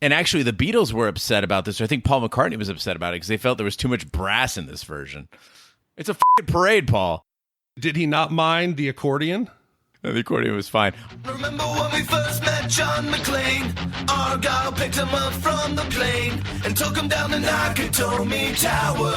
And actually, the Beatles were upset about this. Or I think Paul McCartney was upset about it because they felt there was too much brass in this version. It's a f***ing parade, Paul. Did he not mind the accordion? No, the accordion was fine. Remember when we first met John McClane? Argyle picked him up from the plane and took him down the Nakatomi Tower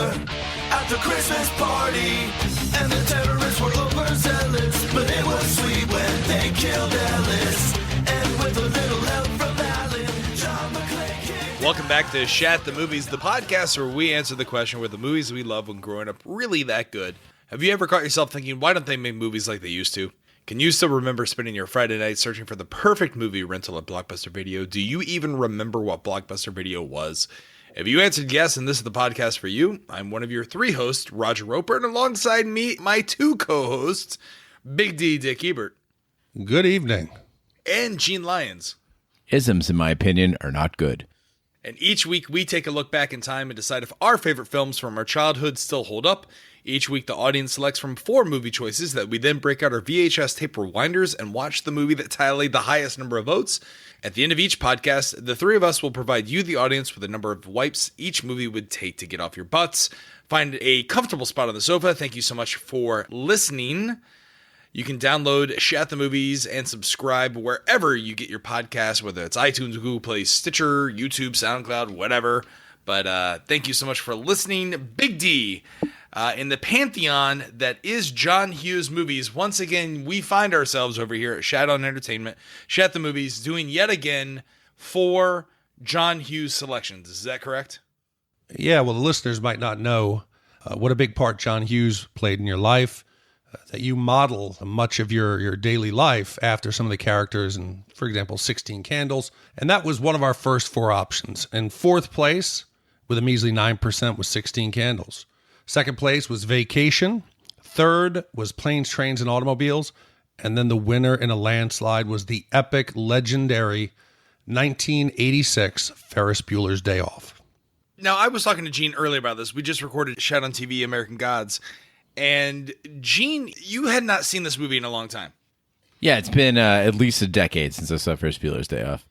at the Christmas party. And the terrorists were overzealous, but it was sweet when they killed Ellis. And with a little help from Alan, John McClane kicked. Welcome back to Shat the Movies, the podcast where we answer the question were the movies we loved when growing up really that good? Have you ever caught yourself thinking, why don't they make movies like they used to? Can you still remember spending your Friday night searching for the perfect movie rental at Blockbuster Video? Do you even remember what Blockbuster Video was? If you answered yes, and this is the podcast for you, I'm one of your three hosts, Roger Roper, and alongside me, my two co-hosts, Big D, Dick Ebert. Good evening. And Gene Lyons. Isms, in my opinion, are not good. And each week we take a look back in time and decide if our favorite films from our childhood still hold up. Each week the audience selects from 4 movie choices that we then break out our VHS tape rewinders and watch the movie that tallied the highest number of votes. At the end of each podcast, the three of us will provide you, the audience, with a number of wipes each movie would take to get off your butts. Find a comfortable spot on the sofa. Thank you so much for listening. You can download Shat the Movies and subscribe wherever you get your podcasts, whether it's iTunes, Google Play, Stitcher, YouTube, SoundCloud, whatever. But thank you so much for listening. Big D, in the pantheon that is John Hughes movies, once again, we find ourselves over here at Shat on Entertainment, Shat the Movies, doing yet again 4 John Hughes selections. Is that correct? Yeah, well, the listeners might not know what a big part John Hughes played in your life. That you model much of your daily life after some of the characters in, for example, 16 Candles. And that was one of our first 4 options. In 4th place, with a measly 9%, was 16 Candles. 2nd place was Vacation. 3rd was Planes, Trains, and Automobiles. And then the winner in a landslide was the epic, legendary 1986 Ferris Bueller's Day Off. Now, I was talking to Gene earlier about this. We just recorded Shat on TV, American Gods. And Gene, you had not seen this movie in a long time. Yeah, it's been at least a decade since I saw Ferris Bueller's Day Off.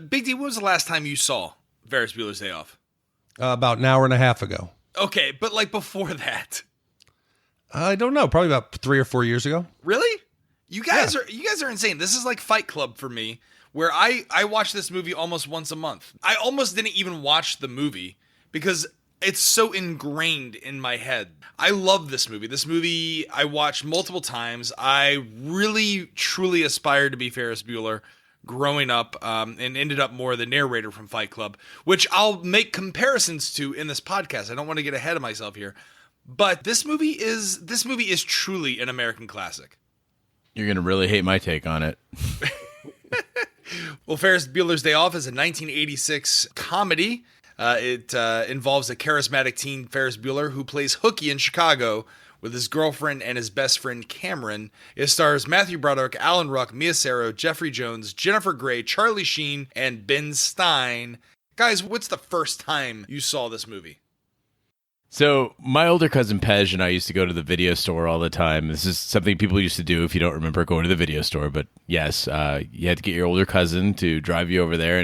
Big D, when was the last time you saw Ferris Bueller's Day Off? About an hour and a half ago. Okay, but like before that? I don't know, probably about 3 or 4 years ago. Really? You guys are insane. This is like Fight Club for me, where I watch this movie almost once a month. I almost didn't even watch the movie because it's so ingrained in my head. I love this movie. This movie I watched multiple times. I really, truly aspired to be Ferris Bueller growing up, and ended up more the narrator from Fight Club, which I'll make comparisons to in this podcast. I don't want to get ahead of myself here. But this movie is truly an American classic. You're going to really hate my take on it. Well, Ferris Bueller's Day Off is a 1986 comedy. It involves a charismatic teen, Ferris Bueller, who plays hooky in Chicago with his girlfriend and his best friend, Cameron. It stars Matthew Broderick, Alan Ruck, Mia Saro, Jeffrey Jones, Jennifer Grey, Charlie Sheen, and Ben Stein. Guys, what's the first time you saw this movie? So my older cousin Pej and I used to go to the video store all the time. This is something people used to do if you don't remember going to the video store. But yes, you had to get your older cousin to drive you over there.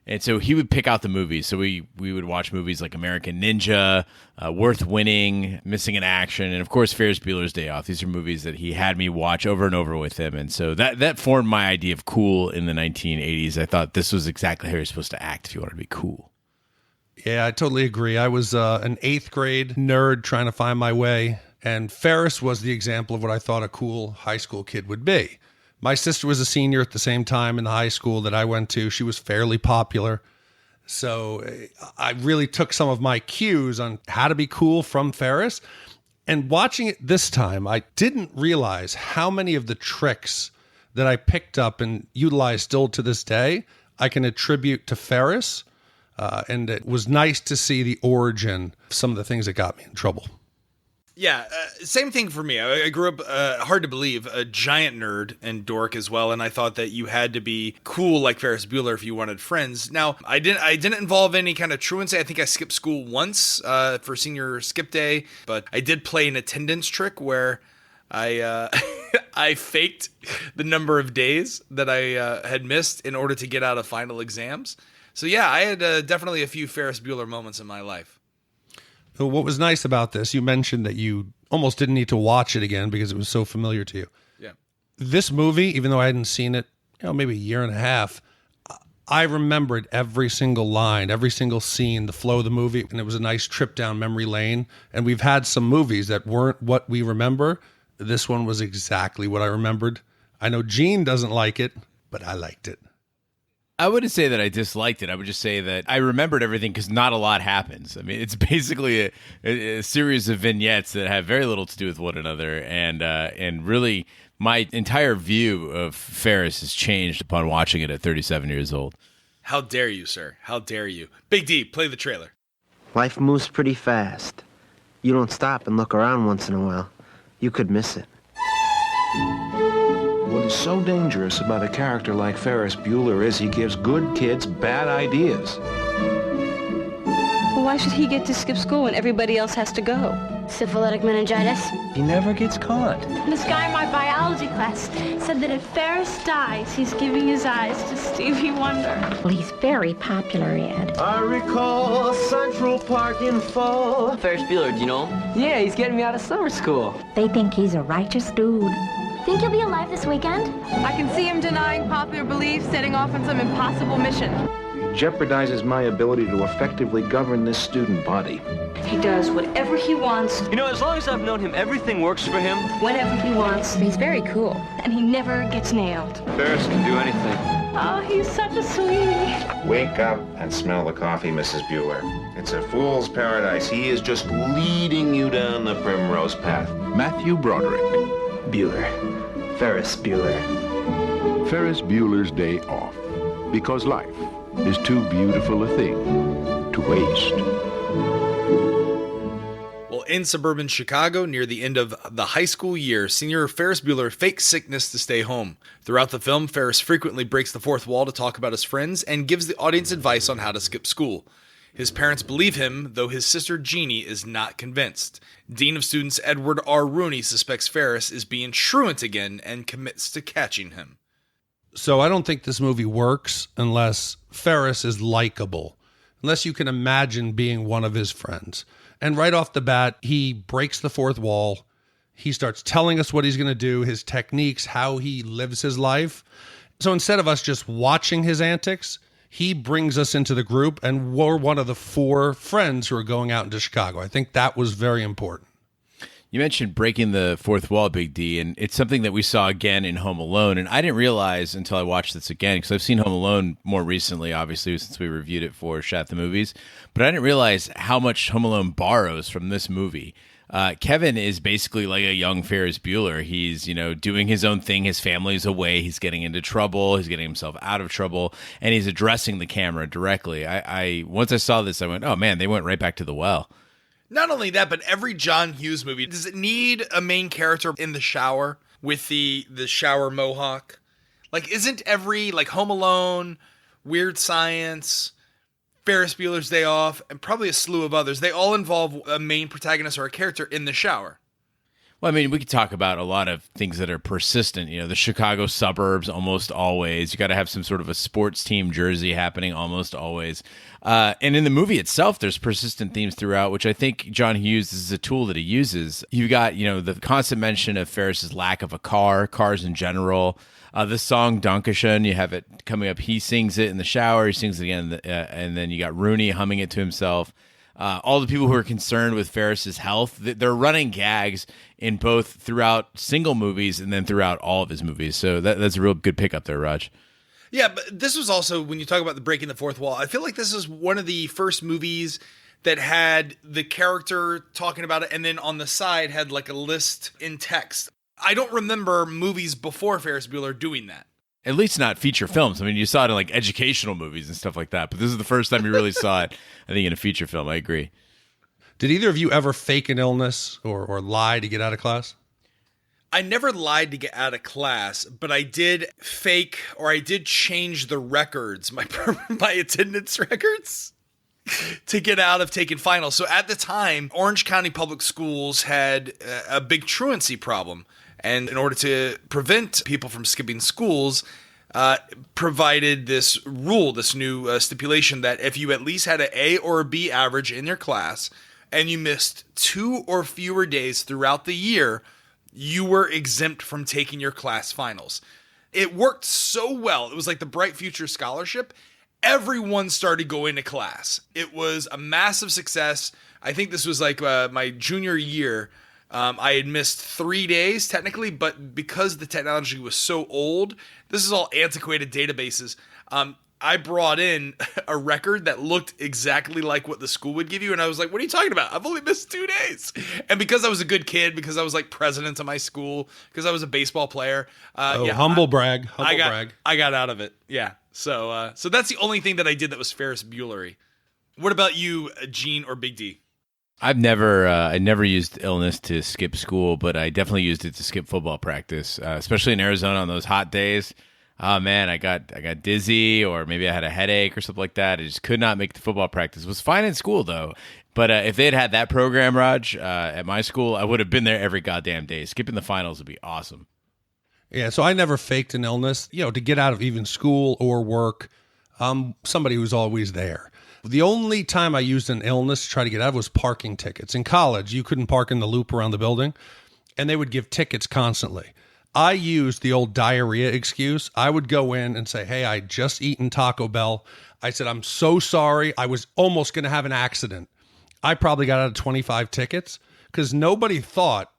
And so he would pick out the movies. So we would watch movies like American Ninja, Worth Winning, Missing in Action, and of course Ferris Bueller's Day Off. These are movies that he had me watch over and over with him. And so that formed my idea of cool in the 1980s. I thought this was exactly how you're supposed to act if you wanted to be cool. Yeah, I totally agree. I was an 8th grade nerd trying to find my way, and Ferris was the example of what I thought a cool high school kid would be. My sister was a senior at the same time in the high school that I went to. She was fairly popular. So I really took some of my cues on how to be cool from Ferris. And watching it this time, I didn't realize how many of the tricks that I picked up and utilize still to this day, I can attribute to Ferris. And it was nice to see the origin of some of the things that got me in trouble. Yeah, same thing for me. I grew up, hard to believe, a giant nerd and dork as well, and I thought that you had to be cool like Ferris Bueller if you wanted friends. Now, I didn't involve any kind of truancy. I think I skipped school once for senior skip day, but I did play an attendance trick where I I faked the number of days that I had missed in order to get out of final exams. So yeah, I had definitely a few Ferris Bueller moments in my life. What was nice about this, you mentioned that you almost didn't need to watch it again because it was so familiar to you. Yeah. This movie, even though I hadn't seen it, maybe a year and a half, I remembered every single line, every single scene, the flow of the movie, and it was a nice trip down memory lane. And we've had some movies that weren't what we remember. This one was exactly what I remembered. I know Jean doesn't like it, but I liked it. I wouldn't say that I disliked it. I would just say that I remembered everything because not a lot happens. I mean, it's basically a series of vignettes that have very little to do with one another. And really, my entire view of Ferris has changed upon watching it at 37 years old. How dare you, sir? How dare you? Big D, play the trailer. Life moves pretty fast. You don't stop and look around once in a while, you could miss it. What is so dangerous about a character like Ferris Bueller is he gives good kids bad ideas. Well, why should he get to skip school when everybody else has to go? Syphilitic meningitis. He never gets caught. This guy in my biology class said that if Ferris dies, he's giving his eyes to Stevie Wonder. Well, he's very popular, Ed. I recall Central Park in fall. Ferris Bueller, do you know him? Yeah, he's getting me out of summer school. They think he's a righteous dude. Think he'll be alive this weekend? I can see him denying popular belief, setting off on some impossible mission. He jeopardizes my ability to effectively govern this student body. He does whatever he wants, You know, as long as I've known him, everything works for him. whenever he wants, He's very cool. and he never gets nailed. Ferris can do anything. Oh, he's such a sweetie. Wake up and smell the coffee, Mrs. Bueller. It's a fool's paradise. He is just leading you down the primrose path. Matthew Broderick. Bueller. Ferris Bueller. Ferris Bueller's Day Off. Because life is too beautiful a thing to waste. Well, in suburban Chicago, near the end of the high school year, senior Ferris Bueller fakes sickness to stay home. Throughout the film, Ferris frequently breaks the fourth wall to talk about his friends and gives the audience advice on how to skip school. His parents believe him, though his sister Jeanie is not convinced. Dean of Students Edward R. Rooney suspects Ferris is being truant again and commits to catching him. So I don't think this movie works unless Ferris is likable, unless you can imagine being one of his friends. And right off the bat, he breaks the fourth wall. He starts telling us what he's going to do, his techniques, how he lives his life. So instead of us just watching his antics, he brings us into the group, and we're one of the 4 friends who are going out into Chicago. I think that was very important. You mentioned breaking the fourth wall, Big D, and it's something that we saw again in Home Alone. And I didn't realize until I watched this again, because I've seen Home Alone more recently, obviously, since we reviewed it for Shat the Movies. But I didn't realize how much Home Alone borrows from this movie. Kevin is basically like a young Ferris Bueller. He's, doing his own thing. His family's away. He's getting into trouble. He's getting himself out of trouble, and he's addressing the camera directly. I once I saw this, I went, oh man, they went right back to the well. Not only that, but every John Hughes movie, does it need a main character in the shower with the shower mohawk? Like, isn't every, like, Home Alone, Weird Science, Ferris Bueller's Day Off, and probably a slew of others, they all involve a main protagonist or a character in the shower? Well, I mean, we could talk about a lot of things that are persistent. The Chicago suburbs, almost always. You got to have some sort of a sports team jersey happening almost always. And in the movie itself, there's persistent themes throughout, which I think John Hughes is a tool that he uses. You've got, the constant mention of Ferris's lack of a cars in general. The song Dankeschön, you have it coming up. He sings it in the shower. He sings it again. And then you got Rooney humming it to himself. All the people who are concerned with Ferris's health, they're running gags in both throughout single movies and then throughout all of his movies. So that's a real good pickup there, Raj. Yeah, but this was also, when you talk about the breaking the fourth wall, I feel like this is one of the first movies that had the character talking about it and then on the side had like a list in text. I don't remember movies before Ferris Bueller doing that. At least not feature films. I mean, you saw it in like educational movies and stuff like that, but this is the first time you really saw it, I think, in a feature film. I agree. Did either of you ever fake an illness or lie to get out of class? I never lied to get out of class, but I did fake, or I did change the records, my attendance records, to get out of taking finals. So at the time, Orange County Public Schools had a big truancy problem. And in order to prevent people from skipping schools, provided this rule, this new stipulation that if you at least had an A or a B average in your class and you missed 2 or fewer days throughout the year, you were exempt from taking your class finals. It worked so well. It was like the Bright Future Scholarship. Everyone started going to class. It was a massive success. I think this was like my junior year. I had missed 3 days technically, but because the technology was so old, this is all antiquated databases. I brought in a record that looked exactly like what the school would give you. And I was like, what are you talking about? I've only missed 2 days. And because I was a good kid, because I was like president of my school, because I was a baseball player. Humble brag. I got out of it. Yeah. So that's the only thing that I did that was Ferris Bueller-y. What about you, Gene or Big D? I never used illness to skip school, but I definitely used it to skip football practice, especially in Arizona on those hot days. Oh man, I got dizzy, or maybe I had a headache or something like that. I just could not make the football practice. It was fine in school though, but if they had that program, Raj, at my school, I would have been there every goddamn day. Skipping the finals would be awesome. Yeah, so I never faked an illness, to get out of even school or work. Somebody who's always there. The only time I used an illness to try to get out of was parking tickets. In college, you couldn't park in the loop around the building, and they would give tickets constantly. I used the old diarrhea excuse. I would go in and say, hey, I just eaten Taco Bell. I said, I'm so sorry. I was almost going to have an accident. I probably got out of 25 tickets because nobody thought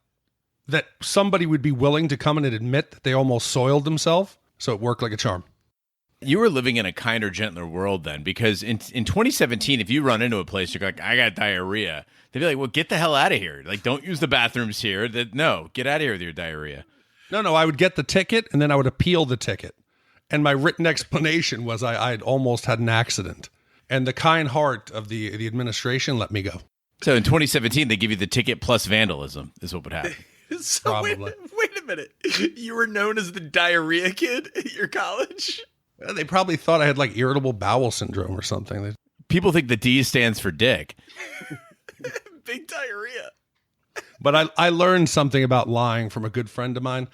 that somebody would be willing to come in and admit that they almost soiled themselves. So it worked like a charm. You were living in a kinder, gentler world then, because in 2017, if you run into a place, you're like, I got diarrhea. They'd be like, well, get the hell out of here. Like, don't use the bathrooms here. No, get out of here with your diarrhea. No, I would get the ticket and then I would appeal the ticket. And my written explanation was I'd almost had an accident. And the kind heart of the administration let me go. So in 2017, they give you the ticket plus vandalism is what would happen. So Probably. Wait a minute. You were known as the diarrhea kid at your college? They probably thought I had like irritable bowel syndrome or something. People think the D stands for dick. Big diarrhea. But I learned something about lying from a good friend of mine.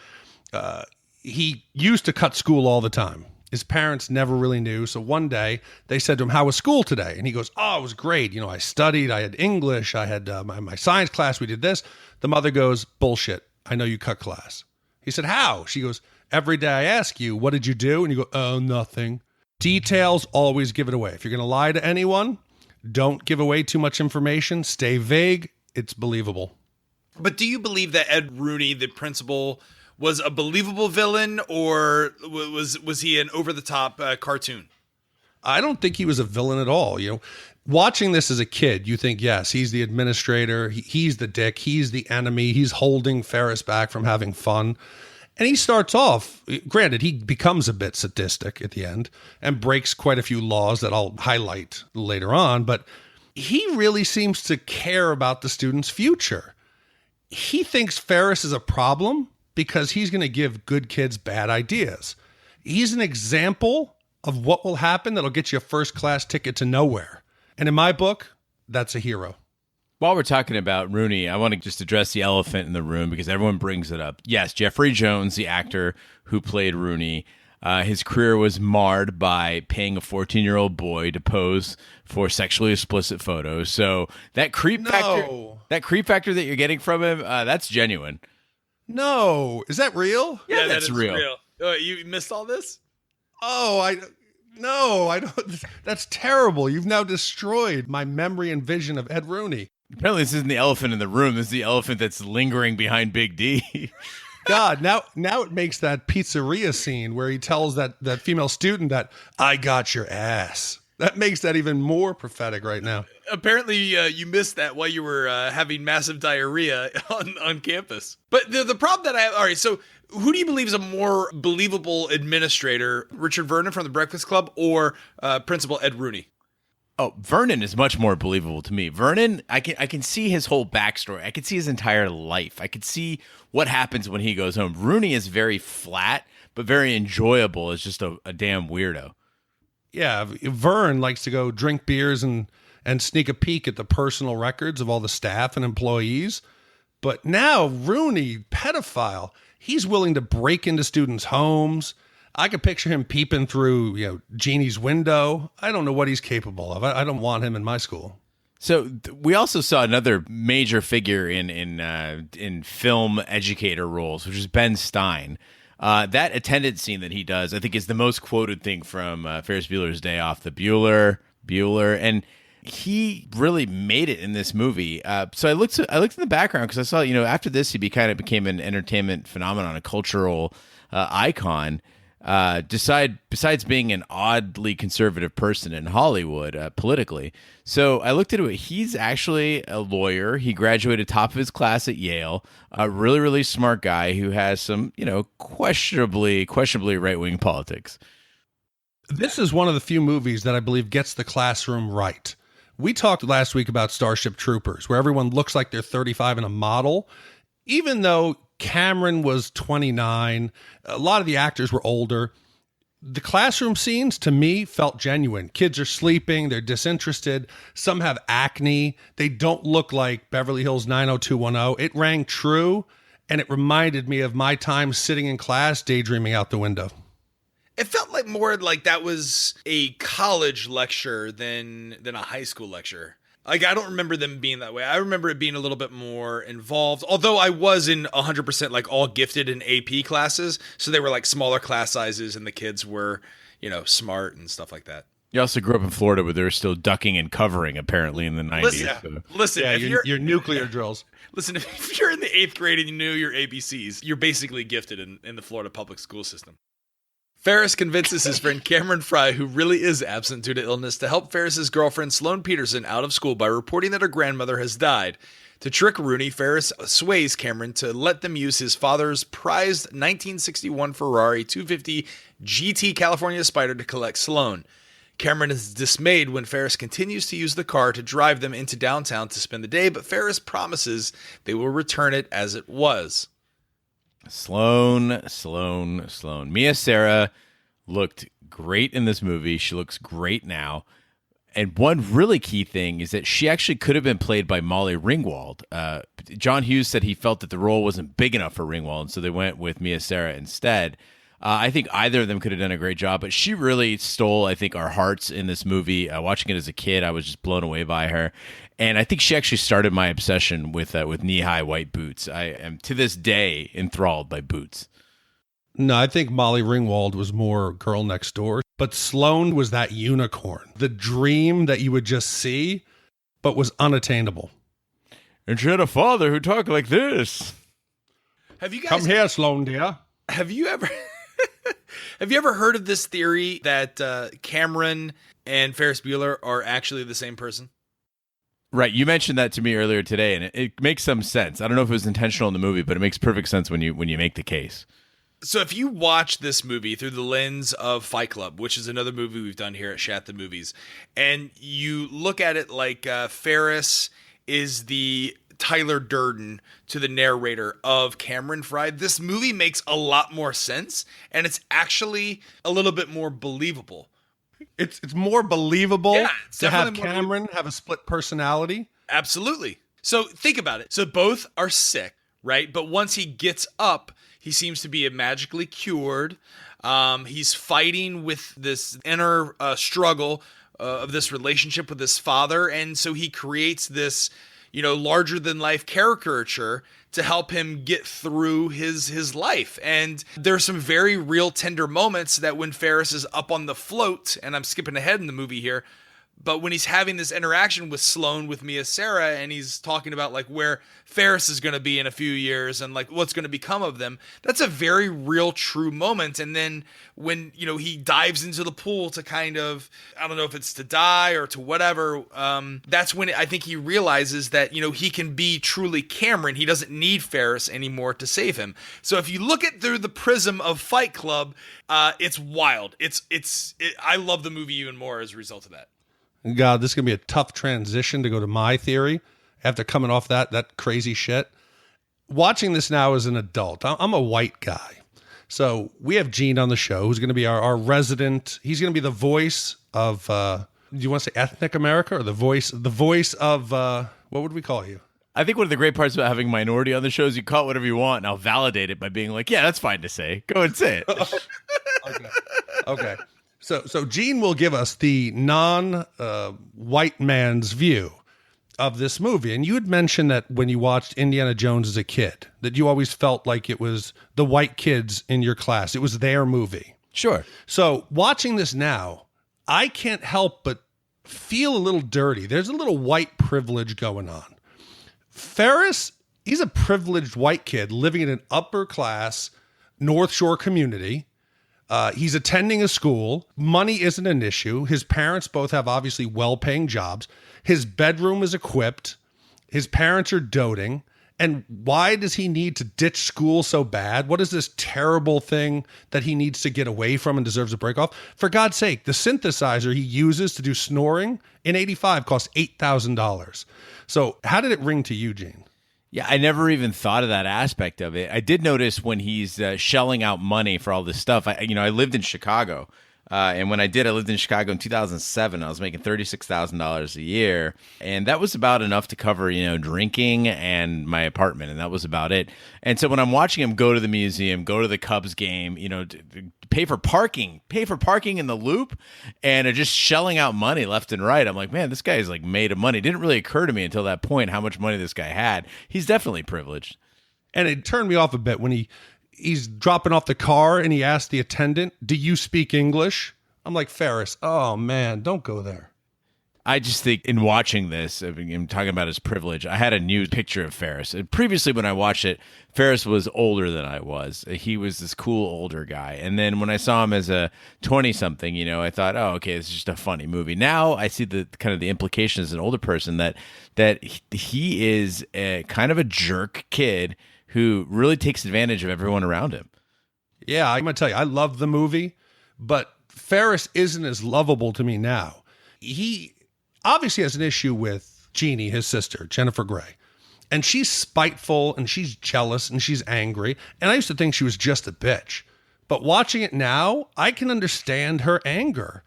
He used to cut school all the time. His parents never really knew. So one day they said to him, how was school today? And he goes, oh, it was great. I studied. I had English. I had my science class. We did this. The mother goes, bullshit. I know you cut class. He said, how? She goes, every day I ask you, what did you do? And you go, oh, nothing. Details always give it away. If you're going to lie to anyone, don't give away too much information. Stay vague. It's believable. But do you believe that Ed Rooney, the principal, was a believable villain, or was he an over-the-top cartoon? I don't think he was a villain at all. Watching this as a kid, you think, yes, he's the administrator. He's the dick. He's the enemy. He's holding Ferris back from having fun. And he starts off, granted, he becomes a bit sadistic at the end and breaks quite a few laws that I'll highlight later on. But he really seems to care about the student's future. He thinks Ferris is a problem because he's going to give good kids bad ideas. He's an example of what will happen that'll get you a first-class ticket to nowhere. And in my book, that's a hero. While we're talking about Rooney, I want to just address the elephant in the room because everyone brings it up. Yes, Jeffrey Jones, the actor who played Rooney, his career was marred by paying a 14-year-old boy to pose for sexually explicit photos. So that creep factor that you're getting from him, that's genuine. No, is that real? Yeah, that's real. You missed all this? Oh, I don't. That's terrible. You've now destroyed my memory and vision of Ed Rooney. Apparently, this isn't the elephant in the room. This is the elephant that's lingering behind Big D. God, now it makes that pizzeria scene where he tells that female student that I got your ass. That makes that even more prophetic right now. Apparently, you missed that while you were having massive diarrhea on campus. But the problem that I have, all right, so who do you believe is a more believable administrator, Richard Vernon from The Breakfast Club or Principal Ed Rooney? Oh, Vernon is much more believable to me. Vernon, I can see his whole backstory. I can see his entire life. I can see what happens when he goes home. Rooney is very flat, but very enjoyable as just a damn weirdo. Yeah, Vern likes to go drink beers and sneak a peek at the personal records of all the staff and employees. But now Rooney, pedophile, he's willing to break into students' homes. I could picture him peeping through, Jeannie's window. I don't know what he's capable of. I don't want him in my school. So we also saw another major figure in film educator roles, which is Ben Stein. That attendance scene that he does, I think, is the most quoted thing from Ferris Bueller's Day Off. The Bueller, and he really made it in this movie. So I looked in the background because I saw, after this, he became an entertainment phenomenon, a cultural icon. Besides being an oddly conservative person in Hollywood politically. So I looked into it. He's actually a lawyer. He graduated top of his class at Yale. A really, really smart guy who has some, questionably right-wing politics. This is one of the few movies that I believe gets the classroom right. We talked last week about Starship Troopers, where everyone looks like they're 35 and a model, even though Cameron was 29. A lot of the actors were older. The classroom scenes, to me, felt genuine. Kids are sleeping. They're disinterested. Some have acne. They don't look like Beverly Hills 90210. It rang true, and it reminded me of my time sitting in class daydreaming out the window. It felt like more like that was a college lecture than a high school lecture. Like, I don't remember them being that way. I remember it being a little bit more involved, although I was in 100% like all gifted in AP classes. So they were like smaller class sizes and the kids were, smart and stuff like that. You also grew up in Florida where they were still ducking and covering apparently in the 90s. Listen, your nuclear drills. Listen, if you're in the 8th grade and you knew your ABCs, you're basically gifted in the Florida public school system. Ferris convinces his friend Cameron Fry, who really is absent due to illness, to help Ferris's girlfriend Sloane Peterson out of school by reporting that her grandmother has died. To trick Rooney, Ferris sways Cameron to let them use his father's prized 1961 Ferrari 250 GT California Spider to collect Sloane. Cameron is dismayed when Ferris continues to use the car to drive them into downtown to spend the day, but Ferris promises they will return it as it was. Sloane. Mia Sara looked great in this movie. She looks great now. And one really key thing is that she actually could have been played by Molly Ringwald. John Hughes said he felt that the role wasn't big enough for Ringwald, and so they went with Mia Sara instead. I think either of them could have done a great job, but she really stole, I think, our hearts in this movie. Watching it as a kid, I was just blown away by her. And I think she actually started my obsession with knee-high white boots. I am, to this day, enthralled by boots. No, I think Molly Ringwald was more Girl Next Door, but Sloane was that unicorn, the dream that you would just see, but was unattainable. And she had a father who talked like this. Have you guys come here, Sloane, dear? Have you ever heard of this theory that Cameron and Ferris Bueller are actually the same person? Right. You mentioned that to me earlier today, and it makes some sense. I don't know if it was intentional in the movie, but it makes perfect sense when you make the case. So if you watch this movie through the lens of Fight Club, which is another movie we've done here at Shat the Movies, and you look at it like Ferris is the Tyler Durden to the narrator of Cameron Fry, this movie makes a lot more sense, and it's actually a little bit more believable. It's more believable to have Cameron have a split personality. Absolutely. So think about it. So both are sick, right? But once he gets up, he seems to be magically cured. He's fighting with this inner struggle of this relationship with his father. And so he creates this, larger than life caricature to help him get through his life. And there's some very real tender moments that when Ferris is up on the float, and I'm skipping ahead in the movie here, but when he's having this interaction with Sloane, with Mia Sara, and he's talking about like where Ferris is going to be in a few years and like what's going to become of them, that's a very real, true moment. And then when, he dives into the pool to kind of, I don't know if it's to die or to whatever, that's when I think he realizes that, he can be truly Cameron. He doesn't need Ferris anymore to save him. So if you look at through the prism of Fight Club, it's wild. I love the movie even more as a result of that. God, this is going to be a tough transition to go to my theory after coming off that crazy shit. Watching this now as an adult, I'm a white guy. So we have Gene on the show, who's going to be our resident. He's going to be the voice of, do you want to say ethnic America or the voice of, what would we call you? I think one of the great parts about having minority on the show is you call it whatever you want, and I'll validate it by being like, yeah, that's fine to say. Go and say it. Okay. So Gene will give us the non-white man's view of this movie. And you had mentioned that when you watched Indiana Jones as a kid, that you always felt like it was the white kids in your class. It was their movie. Sure. So watching this now, I can't help but feel a little dirty. There's a little white privilege going on. Ferris, he's a privileged white kid living in an upper class North Shore community. He's attending a school. Money isn't an issue. His parents both have obviously well-paying jobs. His bedroom is equipped. His parents are doting. And why does he need to ditch school so bad? What is this terrible thing that he needs to get away from and deserves a break off? For God's sake, the synthesizer he uses to do snoring in 85 costs $8,000. So how did it ring to you, Gene? Yeah, I never even thought of that aspect of it. I did notice when he's shelling out money for all this stuff. I lived in Chicago, and when I lived in Chicago in 2007. I was making $36,000 a year, and that was about enough to cover, drinking and my apartment, and that was about it. And so when I'm watching him go to the museum, go to the Cubs game, pay for parking in the Loop, and are just shelling out money left and right. I'm like, man, this guy's like made of money. It didn't really occur to me until that point how much money this guy had. He's definitely privileged. And it turned me off a bit when he's dropping off the car and he asked the attendant, "Do you speak English?" I'm like, Ferris, oh man, don't go there. I just think in watching this, I'm talking about his privilege, I had a new picture of Ferris. Previously, when I watched it, Ferris was older than I was. He was this cool older guy. And then when I saw him as a 20-something, I thought, oh, okay, this is just a funny movie. Now I see the kind of the implication as an older person that he is a kind of a jerk kid who really takes advantage of everyone around him. Yeah, I'm going to tell you, I love the movie, but Ferris isn't as lovable to me now. He obviously has an issue with Jeanie, his sister, Jennifer Grey. And she's spiteful and she's jealous and she's angry. And I used to think she was just a bitch. But watching it now, I can understand her anger.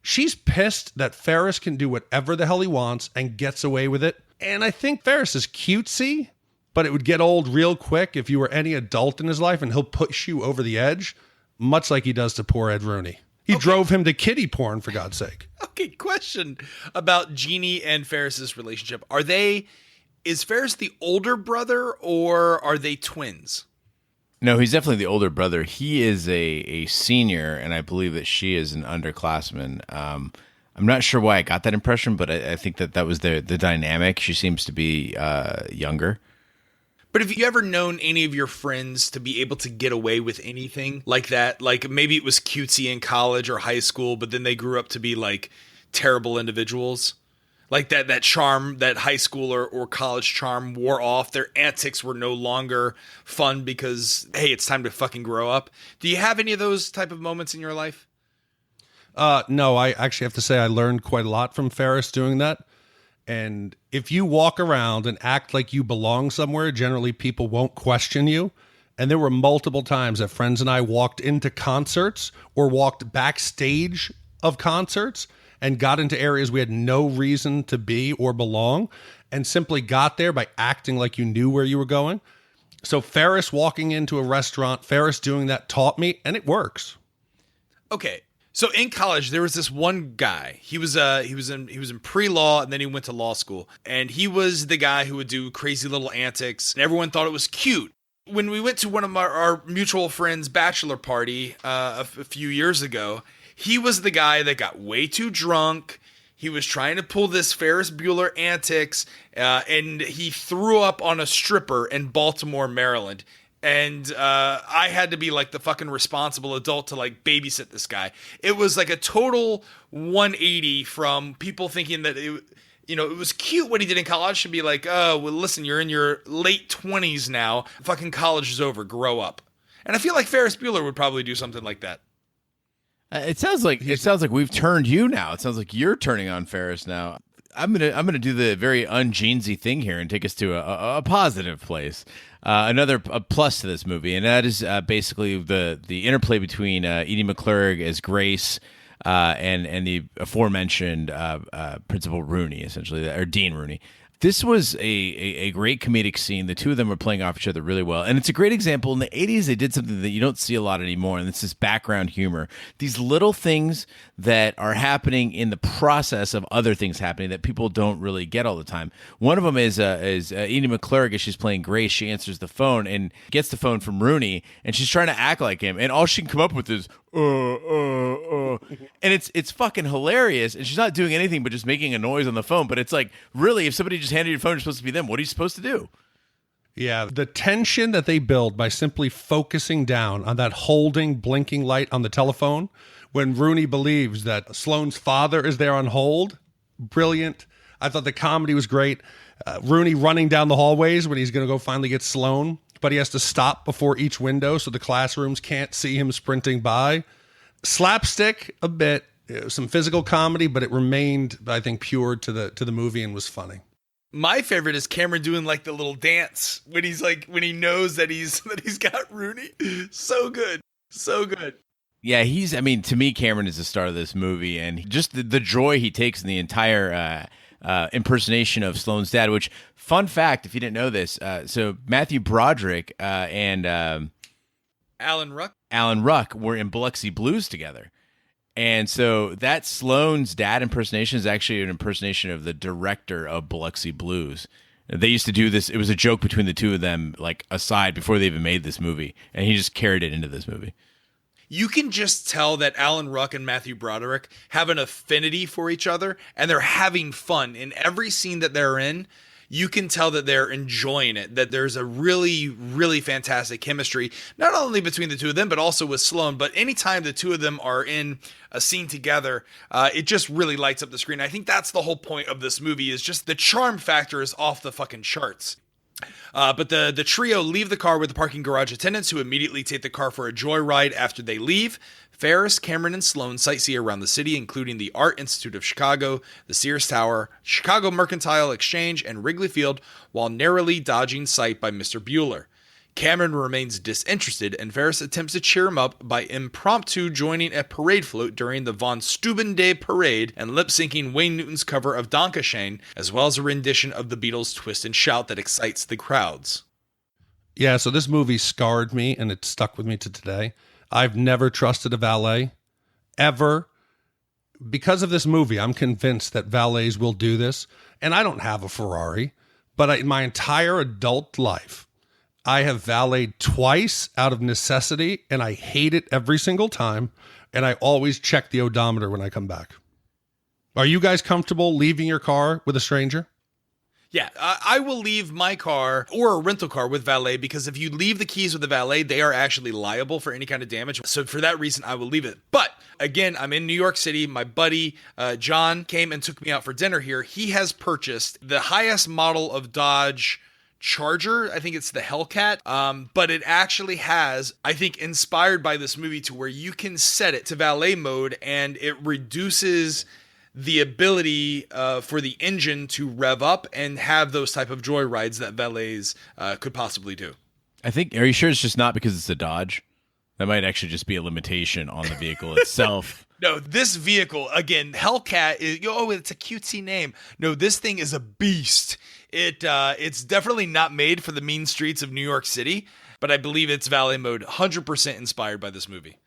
She's pissed that Ferris can do whatever the hell he wants and gets away with it. And I think Ferris is cutesy, but it would get old real quick if you were any adult in his life, and he'll push you over the edge, much like he does to poor Ed Rooney. He drove him to kiddie porn, for God's sake. Okay, question about Jeanie and Ferris's relationship. Is Ferris the older brother, or are they twins? No, he's definitely the older brother. He is a senior, and I believe that she is an underclassman. I'm not sure why I got that impression, but I think that was the dynamic. She seems to be younger. But have you ever known any of your friends to be able to get away with anything like that? Like maybe it was cutesy in college or high school, but then they grew up to be like terrible individuals? Like that charm, that high school or college charm wore off. Their antics were no longer fun because, hey, it's time to fucking grow up. Do you have any of those type of moments in your life? No, I actually have to say I learned quite a lot from Ferris doing that. And if you walk around and act like you belong somewhere, generally people won't question you. And there were multiple times that friends and I walked into concerts or walked backstage of concerts and got into areas we had no reason to be or belong, and simply got there by acting like you knew where you were going. So Ferris walking into a restaurant, Ferris doing that taught me, and it works. Okay. So in college, there was this one guy. He was in pre-law, and then he went to law school. And he was the guy who would do crazy little antics, and everyone thought it was cute. When we went to one of our mutual friends' bachelor party a few years ago, he was the guy that got way too drunk. He was trying to pull this Ferris Bueller antics, and he threw up on a stripper in Baltimore, Maryland. And I had to be like the fucking responsible adult to like babysit this guy. It was like a total 180 from people thinking that it was cute what he did in college to be like, oh, well, listen, you're in your late 20s now. Fucking college is over. Grow up. And I feel like Ferris Bueller would probably do something like that. It sounds like we've turned you now. It sounds like you're turning on Ferris now. I'm gonna do the very un-Jeansy thing here and take us to a positive place. Another plus to this movie, and that is basically the interplay between Edie McClurg as Grace and the aforementioned Principal Rooney, essentially, or Dean Rooney. This was a great comedic scene. The two of them were playing off each other really well. And it's a great example. In the 80s, they did something that you don't see a lot anymore, and it's this background humor. These little things that are happening in the process of other things happening that people don't really get all the time. One of them is Edie McClurg, as she's playing Grace. She answers the phone and gets the phone from Rooney, and she's trying to act like him. And all she can come up with is, and it's fucking hilarious, and she's not doing anything but just making a noise on the phone. But it's like, really, if somebody just handed you your phone, you're supposed to be them. What are you supposed to do? Yeah, the tension that they build by simply focusing down on that holding, blinking light on the telephone when Rooney believes that Sloane's father is there on hold. Brilliant. I thought the comedy was great. Rooney running down the hallways when he's going to go finally get Sloane, but he has to stop before each window so the classrooms can't see him sprinting by. Slapstick a bit, some physical comedy, but it remained, I think, pure to the movie and was funny. My favorite is Cameron doing like the little dance when he knows that he's got Rooney. So good. So good. Yeah, to me, Cameron is the star of this movie, and just the joy he takes in the entire impersonation of Sloane's dad, which, fun fact, if you didn't know this, so Matthew Broderick and Alan Ruck were in Biloxi Blues together. And so that Sloane's dad impersonation is actually an impersonation of the director of Biloxi Blues. They used to do this. It was a joke between the two of them, like aside before they even made this movie. And he just carried it into this movie. You can just tell that Alan Ruck and Matthew Broderick have an affinity for each other, and they're having fun. In every scene that they're in, you can tell that they're enjoying it, that there's a really, really fantastic chemistry, not only between the two of them, but also with Sloane. But anytime the two of them are in a scene together, it just really lights up the screen. I think that's the whole point of this movie, is just the charm factor is off the fucking charts. But the trio leave the car with the parking garage attendants, who immediately take the car for a joyride after they leave. Ferris, Cameron, and Sloane sightsee around the city, including the Art Institute of Chicago, the Sears Tower, Chicago Mercantile Exchange, and Wrigley Field, while narrowly dodging sight by Mr. Bueller. Cameron remains disinterested, and Ferris attempts to cheer him up by impromptu joining a parade float during the Von Steuben Day Parade and lip-syncing Wayne Newton's cover of Dankeschön, as well as a rendition of the Beatles' Twist and Shout that excites the crowds. Yeah, so this movie scarred me, and it stuck with me to today. I've never trusted a valet, ever. Because of this movie, I'm convinced that valets will do this. And I don't have a Ferrari, but in my entire adult life, I have valeted twice out of necessity, and I hate it every single time. And I always check the odometer when I come back. Are you guys comfortable leaving your car with a stranger? Yeah, I will leave my car or a rental car with valet, because if you leave the keys with the valet, they are actually liable for any kind of damage. So for that reason, I will leave it. But again, I'm in New York City. My buddy, John, came and took me out for dinner here. He has purchased the highest model of Dodge Charger. I think it's the Hellcat. But it actually has, I think, inspired by this movie, to where you can set it to valet mode and it reduces the ability for the engine to rev up and have those type of joy rides that valets could possibly do. I think, are you sure it's just not because it's a Dodge? That might actually just be a limitation on the vehicle itself. No, this vehicle, again, Hellcat, it's a cutesy name. No, this thing is a beast. It's definitely not made for the mean streets of New York City, but I believe it's valet mode 100% inspired by this movie.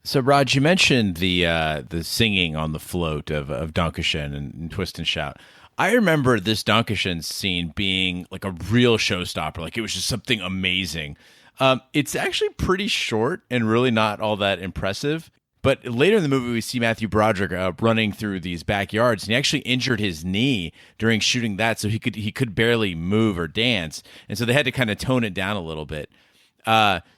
So, Raj, you mentioned the singing on the float of Dankeschön and Twist and Shout. I remember this Dankeschön scene being like a real showstopper. Like, it was just something amazing. It's actually pretty short and really not all that impressive. But later in the movie, we see Matthew Broderick running through these backyards, and he actually injured his knee during shooting that, so he could barely move or dance, and so they had to kind of tone it down a little bit.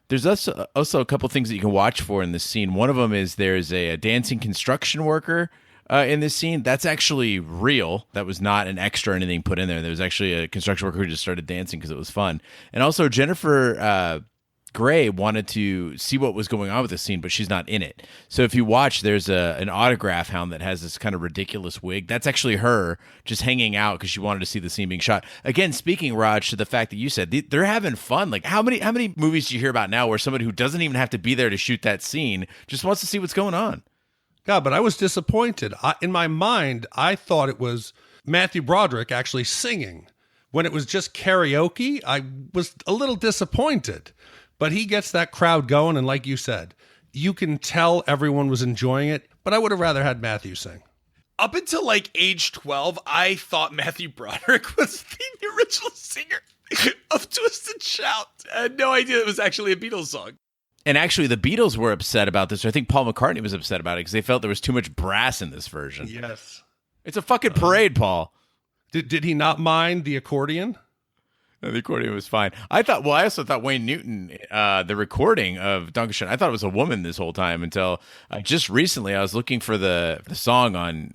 There's also a couple things that you can watch for in this scene. One of them is there's a dancing construction worker in this scene. That's actually real. That was not an extra or anything put in there. There was actually a construction worker who just started dancing because it was fun. And also Jennifer Grey wanted to see what was going on with this scene, but she's not in it. So if you watch, there's an autograph hound that has this kind of ridiculous wig. That's actually her just hanging out because she wanted to see the scene being shot. Again, speaking, Raj, to the fact that you said they're having fun. Like, how many movies do you hear about now where somebody who doesn't even have to be there to shoot that scene just wants to see what's going on? God, but I was disappointed. In my mind, I thought it was Matthew Broderick actually singing. When it was just karaoke, I was a little disappointed. But he gets that crowd going, and like you said, you can tell everyone was enjoying it, but I would have rather had Matthew sing. Up until like age 12, I thought Matthew Broderick was the original singer of Twist and Shout. I had no idea it was actually a Beatles song. And actually, the Beatles were upset about this. I think Paul McCartney was upset about it because they felt there was too much brass in this version. Yes. It's a fucking parade, Paul. Did he not mind the accordion? No, the accordion was fine. I also thought Wayne Newton, the recording of Dankeschön, I thought it was a woman this whole time until just recently I was looking for the song on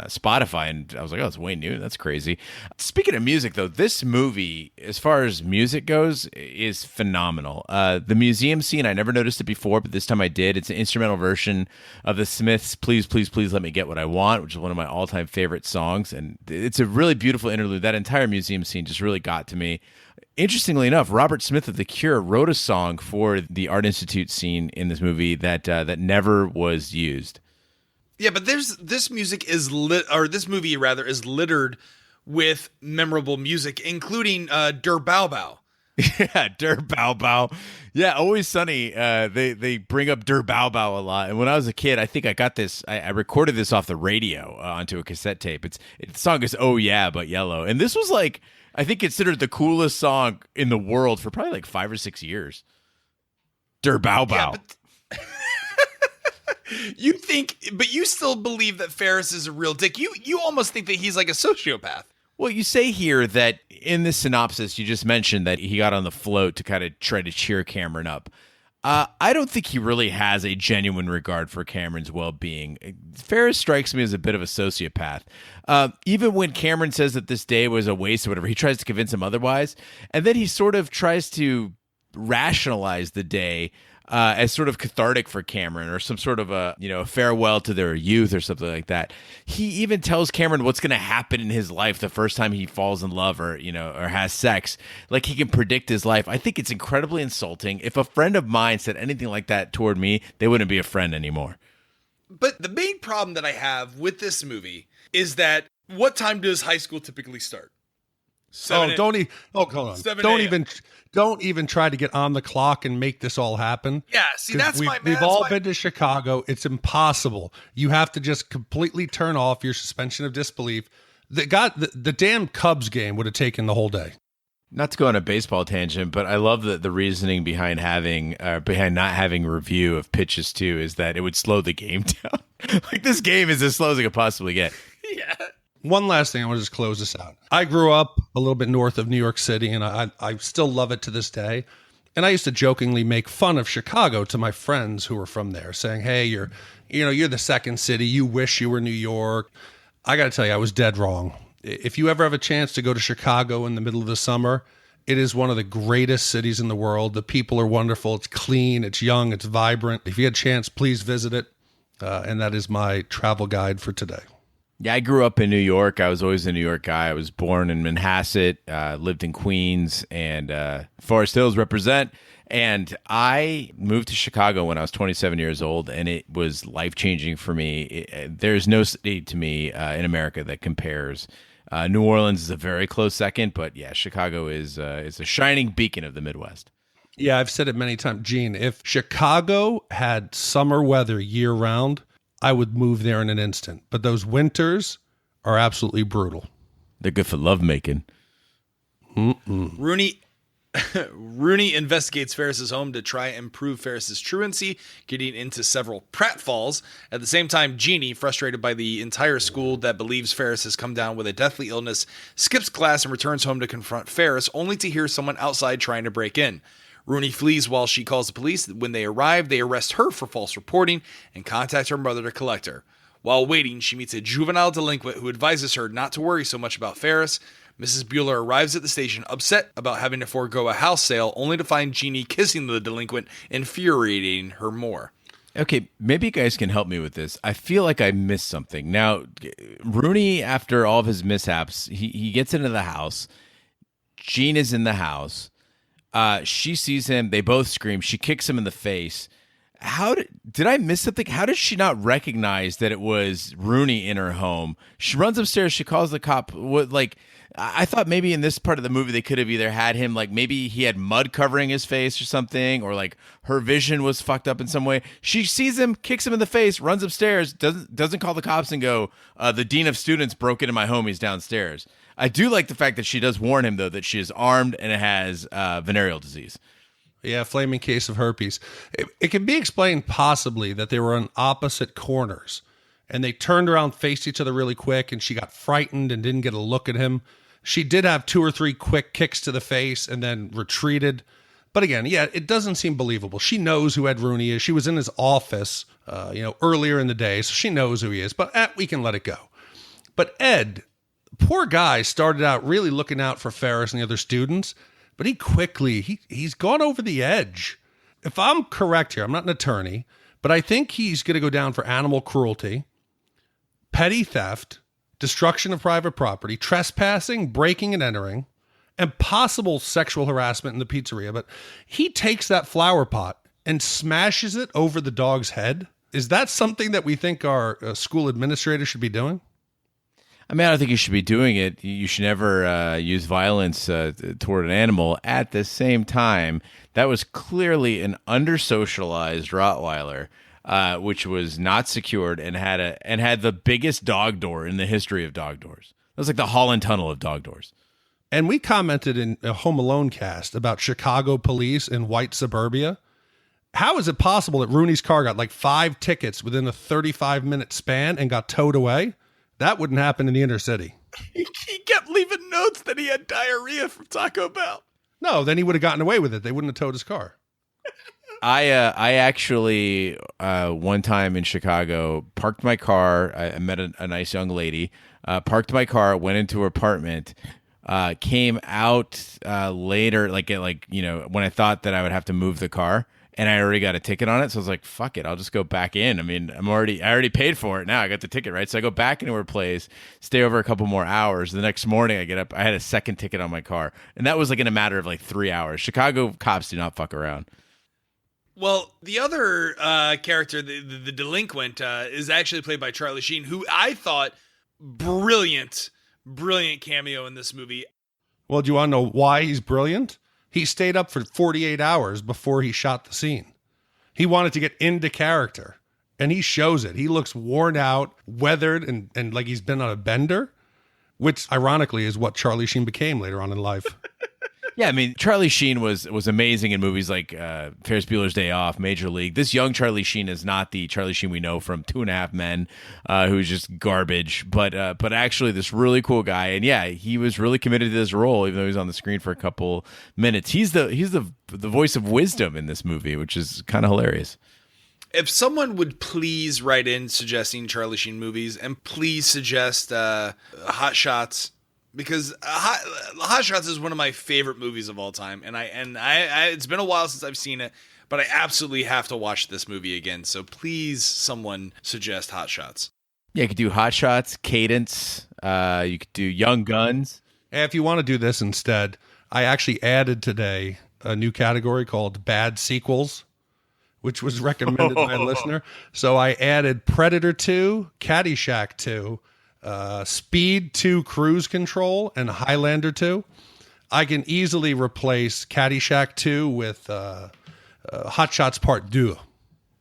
Spotify, and I was like, oh, it's Wayne Newton. That's crazy. Speaking of music, though, this movie, as far as music goes, is phenomenal. The museum scene, I never noticed it before, but this time I did. It's an instrumental version of the Smiths' Please, Please, Please Let Me Get What I Want, which is one of my all-time favorite songs, and it's a really beautiful interlude. That entire museum scene just really got to me. Interestingly enough, Robert Smith of The Cure wrote a song for the Art Institute scene in this movie that never was used. Yeah, but this movie is littered with memorable music, including Der Bow Bow. Yeah, Der Bow Bow. Yeah, Always Sunny. They bring up Der Bow Bow a lot. And when I was a kid, I think I got this. I recorded this off the radio onto a cassette tape. The song is Oh Yeah, but yellow. And this was like, I think, considered the coolest song in the world for probably like 5 or 6 years. Der Bow Bow. Yeah, but you still believe that Ferris is a real dick. You almost think that he's like a sociopath. Well, you say here that in the synopsis, you just mentioned that he got on the float to kind of try to cheer Cameron up. I don't think he really has a genuine regard for Cameron's well-being. Ferris strikes me as a bit of a sociopath. Even when Cameron says that this day was a waste or whatever, he tries to convince him otherwise. And then he sort of tries to rationalize the day as sort of cathartic for Cameron, or some sort of a farewell to their youth or something like that. He even tells Cameron what's going to happen in his life the first time he falls in love or has sex. Like he can predict his life. I think it's incredibly insulting. If a friend of mine said anything like that toward me, they wouldn't be a friend anymore. But the main problem that I have with this movie is that what time does high school typically start? Hold on. Don't even try to get on the clock and make this all happen. Yeah, see, we've all been to Chicago. It's impossible. You have to just completely turn off your suspension of disbelief. The damn Cubs game would have taken the whole day. Not to go on a baseball tangent, but I love the reasoning behind not having review of pitches too, is that it would slow the game down. Like, this game is as slow as it could possibly get. Yeah. One last thing, I want to just close this out. I grew up a little bit north of New York City, and I still love it to this day. And I used to jokingly make fun of Chicago to my friends who were from there, saying, "Hey, you're the second city. You wish you were New York." I got to tell you, I was dead wrong. If you ever have a chance to go to Chicago in the middle of the summer, it is one of the greatest cities in the world. The people are wonderful. It's clean. It's young. It's vibrant. If you had a chance, please visit it. And that is my travel guide for today. Yeah, I grew up in New York. I was always a New York guy. I was born in Manhasset, lived in Queens, and Forest Hills represent. And I moved to Chicago when I was 27 years old, and it was life-changing for me. There's no city to me in America that compares. New Orleans is a very close second, but yeah, Chicago is a shining beacon of the Midwest. Yeah, I've said it many times, Gene. If Chicago had summer weather year-round, I would move there in an instant. But those winters are absolutely brutal. They're good for lovemaking. Rooney investigates Ferris's home to try and prove Ferris's truancy, getting into several pratfalls. At the same time, Jeanie, frustrated by the entire school that believes Ferris has come down with a deathly illness, skips class and returns home to confront Ferris, only to hear someone outside trying to break in. Rooney flees while she calls the police. When they arrive, they arrest her for false reporting and contact her mother to collect her. While waiting, she meets a juvenile delinquent who advises her not to worry so much about Ferris. Mrs. Bueller arrives at the station, upset about having to forego a house sale, only to find Jeanie kissing the delinquent, infuriating her more. Okay, maybe you guys can help me with this. I feel like I missed something. Now, Rooney, after all of his mishaps, he gets into the house. Jean is in the house. She sees him. They both scream. She kicks him in the face. how did I miss something? How did she not recognize that it was Rooney in her home? She runs upstairs. She calls the cop. What, like, I thought maybe in this part of the movie they could have either had him, like, maybe he had mud covering his face or something, or like her vision was fucked up in some way. She sees him, kicks him in the face, runs upstairs, doesn't call the cops and go, the dean of students broke into my home. He's downstairs. I do like the fact that she does warn him, though, that she is armed and has venereal disease. Yeah, flaming case of herpes. It can be explained possibly that they were on opposite corners and they turned around, faced each other really quick, and she got frightened and didn't get a look at him. She did have 2 or 3 quick kicks to the face and then retreated. But again, yeah, it doesn't seem believable. She knows who Ed Rooney is. She was in his office, earlier in the day, so she knows who he is. But we can let it go. But Ed, poor guy, started out really looking out for Ferris and the other students. But he quickly, he's gone over the edge. If I'm correct here, I'm not an attorney, but I think he's going to go down for animal cruelty, petty theft, destruction of private property, trespassing, breaking and entering, and possible sexual harassment in the pizzeria. But he takes that flower pot and smashes it over the dog's head. Is that something that we think our school administrators should be doing? I mean, I don't think you should be doing it. You should never use violence toward an animal. At the same time, that was clearly an under-socialized Rottweiler, which was not secured and had the biggest dog door in the history of dog doors. It was like the Holland Tunnel of dog doors. And we commented in a Home Alone cast about Chicago police in white suburbia. How is it possible that Rooney's car got like 5 tickets within a 35-minute span and got towed away? That wouldn't happen in the inner city. He kept leaving notes that he had diarrhea from Taco Bell. No, then he would have gotten away with it. They wouldn't have towed his car. I actually one time in Chicago parked my car. I met a nice young lady. Parked my car, went into her apartment. Came out later, when I thought that I would have to move the car. And I already got a ticket on it, so I was like, "Fuck it, I'll just go back in." I mean, I already paid for it now. I got the ticket, right? So I go back into her place, stay over a couple more hours. The next morning, I get up. I had a second ticket on my car, and that was like in a matter of like 3 hours. Chicago cops do not fuck around. Well, the other character, the delinquent, is actually played by Charlie Sheen, who I thought brilliant cameo in this movie. Well, do you want to know why he's brilliant? He stayed up for 48 hours before he shot the scene. He wanted to get into character, and he shows it. He looks worn out, weathered, and like he's been on a bender, which ironically is what Charlie Sheen became later on in life. Yeah, I mean, Charlie Sheen was amazing in movies like Ferris Bueller's Day Off, Major League. This young Charlie Sheen is not the Charlie Sheen we know from 2.5 Men, who's just garbage, but actually this really cool guy. And yeah, he was really committed to this role, even though he was on the screen for a couple minutes. He's the voice of wisdom in this movie, which is kind of hilarious. If someone would please write in suggesting Charlie Sheen movies, and please suggest Hot Shots. Because Hot Shots is one of my favorite movies of all time, and I it's been a while since I've seen it, but I absolutely have to watch this movie again. So please, someone suggest Hot Shots. Yeah, you could do Hot Shots, Cadence. You could do Young Guns. And if you want to do this instead, I actually added today a new category called Bad Sequels, which was recommended by a listener. So I added Predator 2, Caddyshack 2. Speed 2 Cruise Control, and Highlander 2. I can easily replace Caddyshack 2 with Hot Shots Part 2,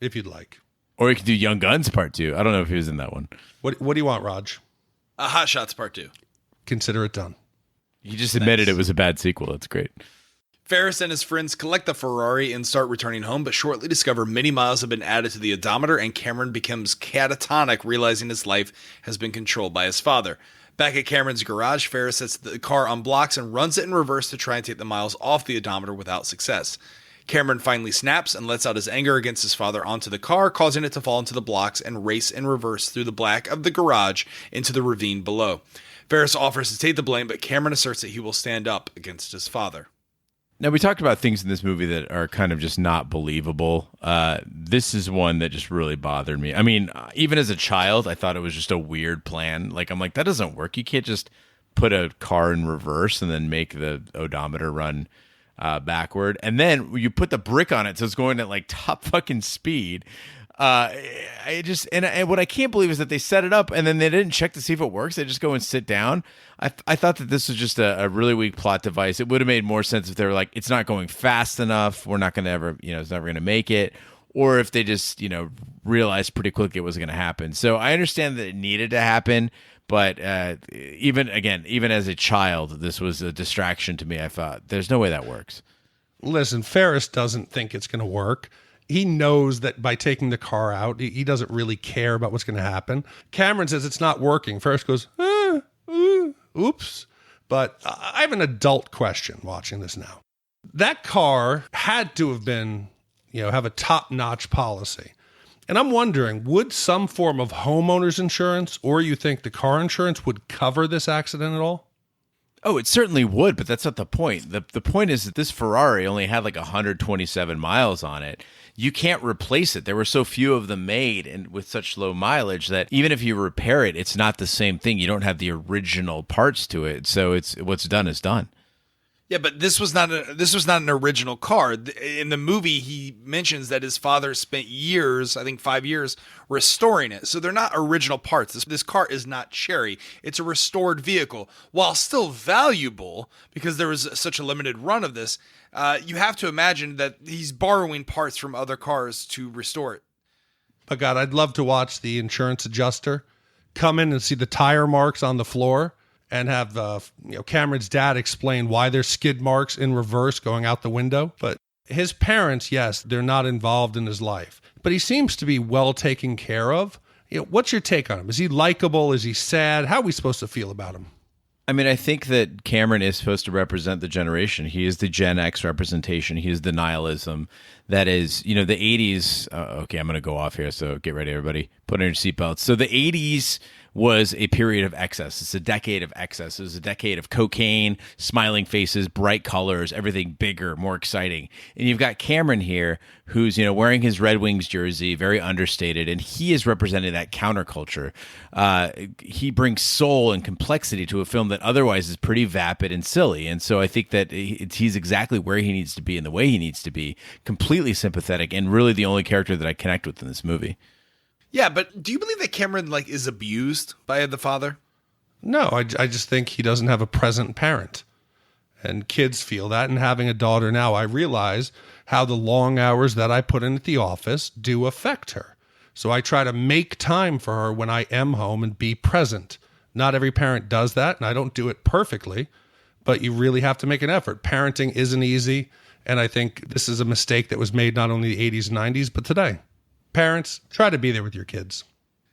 if you'd like. Or you could do Young Guns Part 2. I don't know if he was in that one. What do you want, Raj? Hot Shots Part 2. Consider it done. You just admitted it was a bad sequel. That's great. Ferris and his friends collect the Ferrari and start returning home, but shortly discover many miles have been added to the odometer, and Cameron becomes catatonic, realizing his life has been controlled by his father. Back at Cameron's garage, Ferris sets the car on blocks and runs it in reverse to try and take the miles off the odometer without success. Cameron finally snaps and lets out his anger against his father onto the car, causing it to fall into the blocks and race in reverse through the back of the garage into the ravine below. Ferris offers to take the blame, but Cameron asserts that he will stand up against his father. Now, we talked about things in this movie that are kind of just not believable. This is one that just really bothered me. I mean, even as a child, I thought it was just a weird plan. Like, I'm like, that doesn't work. You can't just put a car in reverse and then make the odometer run backward, and then you put the brick on it, so it's going at like top fucking speed. And what I can't believe is that they set it up and then they didn't check to see if it works. They just go and sit down. I thought that this was just a really weak plot device. It would have made more sense if they were like, it's not going fast enough. We're not going to ever, it's never going to make it. Or if they just, realized pretty quickly it was going to happen. So I understand that it needed to happen. But even as a child, this was a distraction to me. I thought, there's no way that works. Listen, Ferris doesn't think it's going to work. He knows that by taking the car out, he doesn't really care about what's going to happen. Cameron says it's not working. Ferris goes, oops. But I have an adult question watching this now. That car had to have been, have a top-notch policy. And I'm wondering, would some form of homeowner's insurance, or you think the car insurance would cover this accident at all? Oh, it certainly would, but that's not the point. The point is that this Ferrari only had like 127 miles on it. You can't replace it. There were so few of them made and with such low mileage that even if you repair it, it's not the same thing. You don't have the original parts to it. So it's what's done is done. Yeah, but this was not an original car. In the movie, he mentions that his father spent years, I think 5 years, restoring it. So they're not original parts. This car is not cherry. It's a restored vehicle. While still valuable, because there was such a limited run of this, you have to imagine that he's borrowing parts from other cars to restore it. But God, I'd love to watch the insurance adjuster come in and see the tire marks on the floor and have Cameron's dad explain why there's skid marks in reverse going out the window. But his parents, yes, they're not involved in his life. But he seems to be well taken care of. What's your take on him? Is he likable? Is he sad? How are we supposed to feel about him? I mean, I think that Cameron is supposed to represent the generation. He is the Gen X representation. He is the nihilism. That is, the 80s. Okay, I'm going to go off here, so get ready, everybody. Put on your seatbelts. So the 80s was a period of excess. It's a decade of excess. It was a decade of cocaine, smiling faces, bright colors, everything bigger, more exciting. And you've got Cameron here who's, wearing his Red Wings jersey, very understated, and he is representing that counterculture. He brings soul and complexity to a film that otherwise is pretty vapid and silly. And so I think that he's exactly where he needs to be and the way he needs to be, completely sympathetic, and really the only character that I connect with in this movie. Yeah, but do you believe that Cameron is abused by the father? No, I just think he doesn't have a present parent. And kids feel that. And having a daughter now, I realize how the long hours that I put in at the office do affect her. So I try to make time for her when I am home and be present. Not every parent does that, and I don't do it perfectly, but you really have to make an effort. Parenting isn't easy, and I think this is a mistake that was made not only in the 80s and 90s, but today. Parents, try to be there with your kids.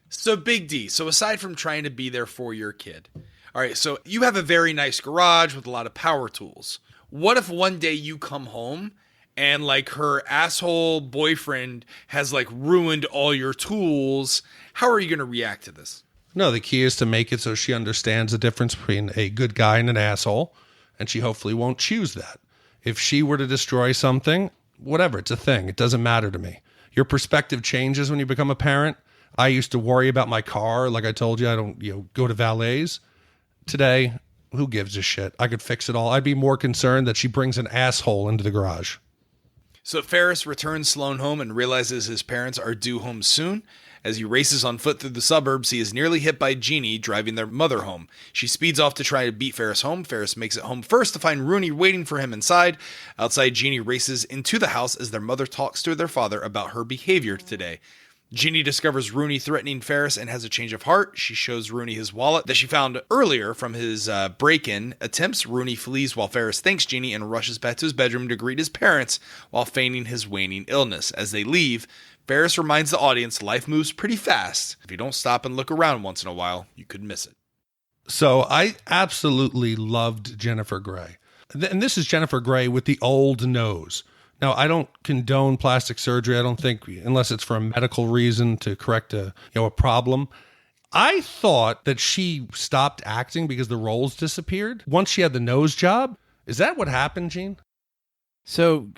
So Big D, so aside from trying to be there for your kid, all right, so you have a very nice garage with a lot of power tools. What if one day you come home and her asshole boyfriend has ruined all your tools? How are you going to react to this? No, the key is to make it so she understands the difference between a good guy and an asshole, and she hopefully won't choose that. If she were to destroy something, whatever, it's a thing. It doesn't matter to me. Your perspective changes when you become a parent. I used to worry about my car. Like I told you, I don't go to valets. Today, who gives a shit? I could fix it all. I'd be more concerned that she brings an asshole into the garage. So Ferris returns Sloan home and realizes his parents are due home soon. As he races on foot through the suburbs, he is nearly hit by Jeanie driving their mother home. She speeds off to try to beat Ferris home. Ferris makes it home first to find Rooney waiting for him inside. Outside, Jeanie races into the house as their mother talks to their father about her behavior today. Jeanie discovers Rooney threatening Ferris and has a change of heart. She shows Rooney his wallet that she found earlier from his break-in attempts. Rooney flees while Ferris thanks Jeanie and rushes back to his bedroom to greet his parents while feigning his waning illness. As they leave, Ferris reminds the audience life moves pretty fast. If you don't stop and look around once in a while, you could miss it. So I absolutely loved Jennifer Grey. And this is Jennifer Grey with the old nose. Now, I don't condone plastic surgery. I don't think, unless it's for a medical reason to correct a problem. I thought that she stopped acting because the roles disappeared once she had the nose job. Is that what happened, Gene? So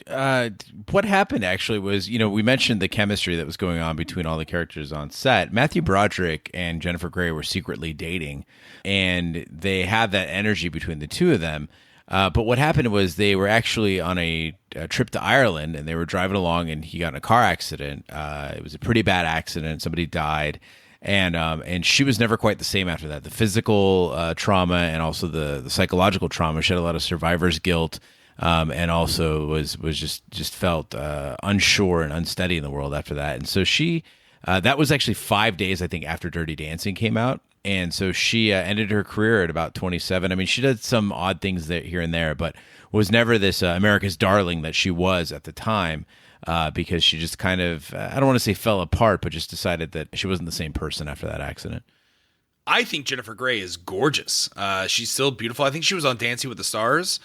what happened actually was, we mentioned the chemistry that was going on between all the characters on set. Matthew Broderick and Jennifer Grey were secretly dating, and they had that energy between the two of them. But what happened was they were actually on a trip to Ireland, and they were driving along, and he got in a car accident. It was a pretty bad accident. Somebody died. And she was never quite the same after that. The physical trauma and also the psychological trauma. She had a lot of survivor's guilt, and also was just felt unsure and unsteady in the world after that. And so she that was actually 5 days, I think, after Dirty Dancing came out. And so she ended her career at about 27. I mean, she did some odd things there, here and there, but was never this America's darling that she was at the time. Because she just kind of, I don't want to say fell apart, but just decided that she wasn't the same person after that accident. I think Jennifer Grey is gorgeous. She's still beautiful. I think she was on Dancing with the Stars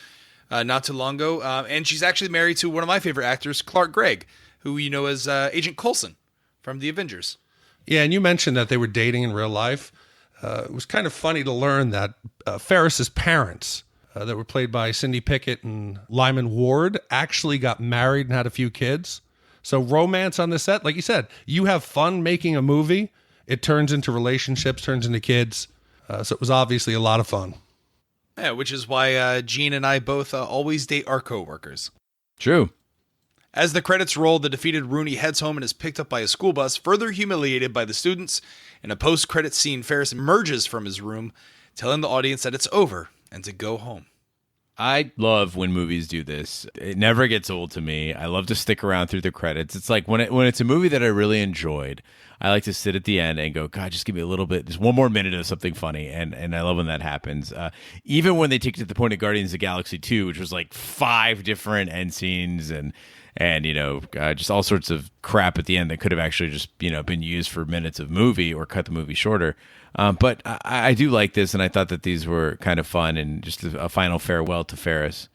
not too long ago. And she's actually married to one of my favorite actors, Clark Gregg, who you know as Agent Coulson from The Avengers. Yeah, and you mentioned that they were dating in real life. It was kind of funny to learn that Ferris's parents, that were played by Cindy Pickett and Lyman Ward, actually got married and had a few kids. So romance on the set, like you said, you have fun making a movie. It turns into relationships, turns into kids. So it was obviously a lot of fun. Yeah, which is why Jean and I both always date our coworkers. True. As the credits roll, the defeated Rooney heads home and is picked up by a school bus, further humiliated by the students. In a post-credit scene, Ferris emerges from his room, telling the audience that it's over and to go home. I love when movies do this. It never gets old to me. I love to stick around through the credits. It's like when it's a movie that I really enjoyed, I like to sit at the end and go, God, just give me a little bit, just one more minute of something funny. And I love when that happens. Even when they take it to the point of Guardians of the Galaxy 2, which was like 5 different end scenes and just all sorts of crap at the end that could have actually just, been used for minutes of movie or cut the movie shorter. But I do like this, and I thought that these were kind of fun and just a final farewell to Ferris.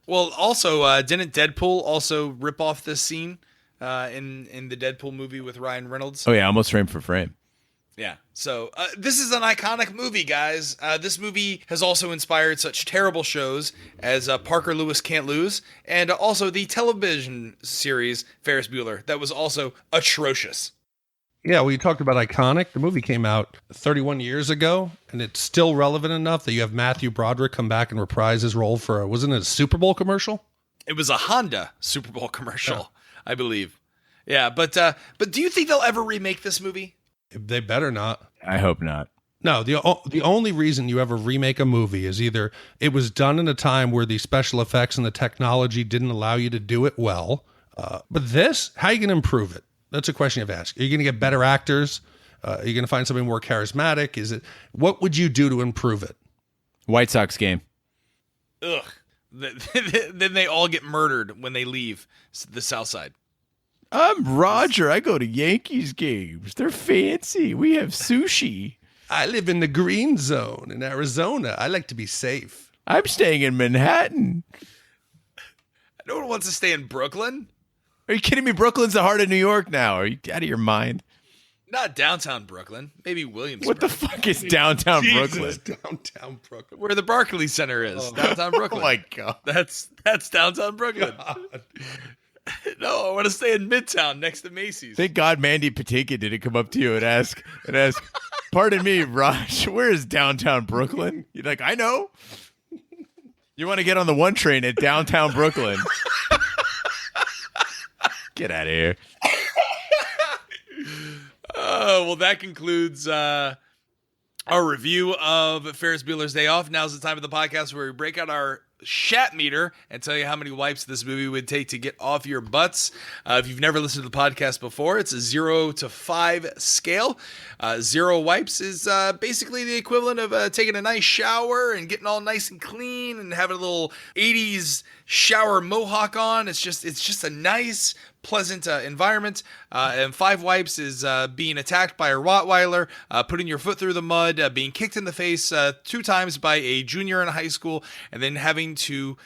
Well, also, didn't Deadpool also rip off this scene in the Deadpool movie with Ryan Reynolds? Oh, yeah, almost frame for frame. Yeah. So this is an iconic movie, guys. This movie has also inspired such terrible shows as Parker Lewis Can't Lose, and also the television series Ferris Bueller that was also atrocious. Yeah, well, you talked about iconic. The movie came out 31 years ago, and it's still relevant enough that you have Matthew Broderick come back and reprise his role for, wasn't it a Super Bowl commercial? It was a Honda Super Bowl commercial, I believe. Yeah, but do you think they'll ever remake this movie? They better not. I hope not. No, the only reason you ever remake a movie is either it was done in a time where the special effects and the technology didn't allow you to do it well. But this, how are you going to improve it? That's a question you have to ask. Are you going to get better actors? Are you going to find something more charismatic? What would you do to improve it? White Sox game. Ugh. Then they all get murdered when they leave the South Side. I'm Roger. I go to Yankees games. They're fancy. We have sushi. I live in the green zone in Arizona. I like to be safe. I'm staying in Manhattan. No one wants to stay in Brooklyn. Are you kidding me? Brooklyn's the heart of New York now. Are you out of your mind? Not downtown Brooklyn. Maybe Williamsburg. What the fuck is downtown Brooklyn? Downtown Brooklyn. Where the Barclays Center is. Downtown Brooklyn. Oh my God. That's downtown Brooklyn. No, I want to stay in Midtown next to Macy's. Thank God Mandy Patinkin didn't come up to you and ask, pardon me, Raj, where is downtown Brooklyn? You're like, I know. You want to get on the 1 train at downtown Brooklyn. Get out of here. Well, that concludes our review of Ferris Bueller's Day Off. Now's the time of the podcast where we break out our Shat meter and tell you how many wipes this movie would take to get off your butts. If you've never listened to the podcast before, it's a 0 to 5 scale. 0 wipes is basically the equivalent of taking a nice shower and getting all nice and clean and having a little 80s shower mohawk on. It's just a nice, pleasant environment. And 5 wipes is being attacked by a Rottweiler, putting your foot through the mud, being kicked in the face 2 times by a junior in high school, and then having to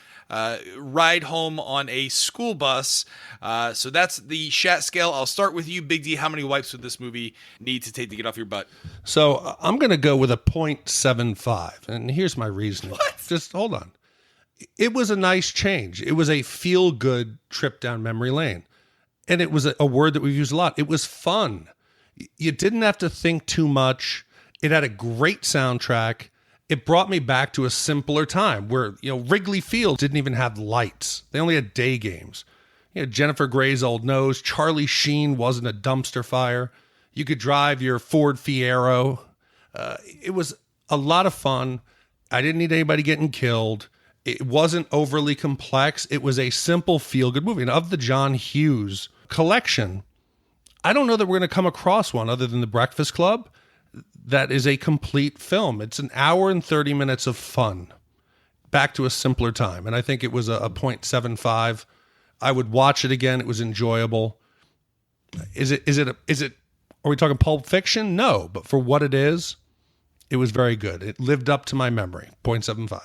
ride home on a school bus. So that's the Shat scale. I'll start with you, Big D. How many wipes would this movie need to take to get off your butt? So I'm going to go with a 0.75. And here's my reasoning. What? Just hold on. It was a nice change. It was a feel-good trip down memory lane. And it was a word that we've used a lot. It was fun. You didn't have to think too much. It had a great soundtrack. it brought me back to a simpler time where, Wrigley Field didn't even have lights. They only had day games. Jennifer Grey's old nose. Charlie Sheen wasn't a dumpster fire. You could drive your Ford Fiero. It was a lot of fun. I didn't need anybody getting killed. It wasn't overly complex. It was a simple feel-good movie. And of the John Hughes collection, I don't know that we're going to come across one other than The Breakfast Club that is a complete film. It's an hour and 30 minutes of fun back to a simpler time. And I think it was a 0.75. I would watch it again. It was enjoyable. Are we talking Pulp Fiction? No, but for what it is, it was very good. It lived up to my memory. 0.75.